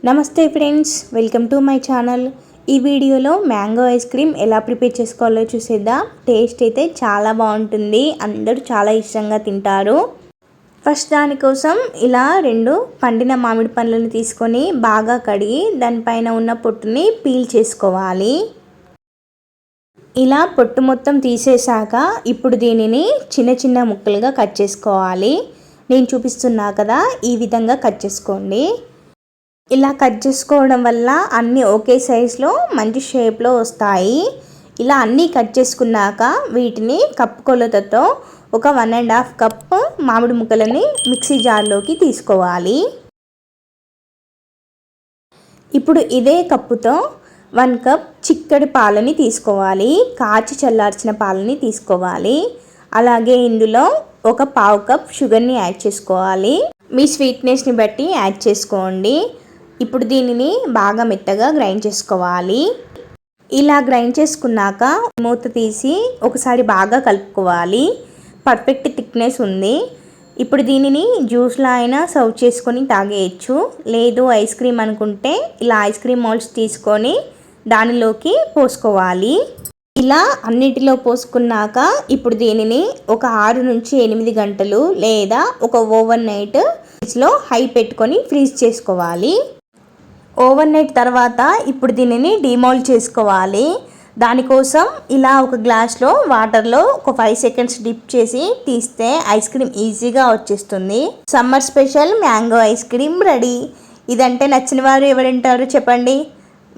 నమస్తే friends, welcome to my channel. ఈ వీడియోలో మ్యాంగో ఐస్ క్రీమ్ ఎలా ప్రిపేర్ చేసుకోవాలో చూసేద్దాం. టేస్ట్ అయితే చాలా బాగుంటుంది, అందరూ చాలా ఇష్టంగా తింటారు. ఫస్ట్ దానికోసం ఇలా 2 పండిన మామిడి పండ్లను తీసుకొని బాగా కడిగి దానిపైన ఉన్న పొట్టుని పీల్ చేసుకోవాలి. ఇలా పొట్టు మొత్తం తీసేశాక ఇప్పుడు దీనిని చిన్న చిన్న ముక్కలుగా కట్ చేసుకోవాలి. నేను చూపిస్తున్నా కదా, ఈ విధంగా కట్ చేసుకోండి. ఇలా కట్ చేసుకోవడం వల్ల అన్నీ ఒకే సైజులో మంచి షేప్లో వస్తాయి. ఇలా అన్నీ కట్ చేసుకున్నాక వీటిని కప్పు కొలతతో ఒక 1.5 కప్పు మామిడి ముక్కలని మిక్సీ జార్లోకి తీసుకోవాలి. ఇప్పుడు ఇదే కప్పుతో 1 కప్ చిక్కడి పాలని తీసుకోవాలి. కాచి చల్లార్చిన పాలని తీసుకోవాలి. అలాగే ఇందులో ఒక 1/2 కప్ షుగర్ని యాడ్ చేసుకోవాలి. మీ స్వీట్నెస్ని బట్టి యాడ్ చేసుకోండి. ఇప్పుడు దీనిని బాగా మెత్తగా గ్రైండ్ చేసుకోవాలి. ఇలా గ్రైండ్ చేసుకున్నాక మూత తీసి ఒకసారి బాగా కలుపుకోవాలి. పర్ఫెక్ట్ థిక్నెస్ ఉంది. ఇప్పుడు దీనిని జ్యూస్లా అయినా సర్వ్ చేసుకొని తాగేయచ్చు. లేదు ఐస్ క్రీమ్ అనుకుంటే ఇలా ఐస్ క్రీమ్ మోల్డ్స్ తీసుకొని దానిలోకి పోసుకోవాలి. ఇలా అన్నిటిలో పోసుకున్నాక ఇప్పుడు దీనిని ఒక 6 నుంచి 8 గంటలు లేదా ఒక ఓవర్ నైట్ ఫ్రిడ్జ్లో హై పెట్టుకొని ఫ్రీజ్ చేసుకోవాలి. ఓవర్ నైట్ తర్వాత ఇప్పుడు దీనిని డిమోల్డ్ చేసుకోవాలి. దానికోసం ఇలా ఒక గ్లాస్లో వాటర్లో ఒక 5 సెకండ్స్ డిప్ చేసి తీస్తే ఐస్ క్రీమ్ ఈజీగా వచ్చేస్తుంది. Summer special mango ice cream ready. ఇదంటే నచ్చిన వారు ఎవరుంటారు చెప్పండి.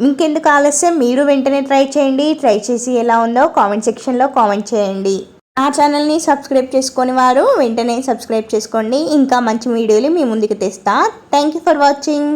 ఇంకెందుకు ఆలస్యం, మీరు వెంటనే ట్రై చేయండి. ట్రై చేసి ఎలా ఉందో కామెంట్ సెక్షన్లో కామెంట్ చేయండి. ఆ ఛానల్ని సబ్స్క్రైబ్ చేసుకొని వారు వెంటనే సబ్స్క్రైబ్ చేసుకోండి. ఇంకా మంచి వీడియోలు మీ ముందుకు తెస్తా. Thank you for watching.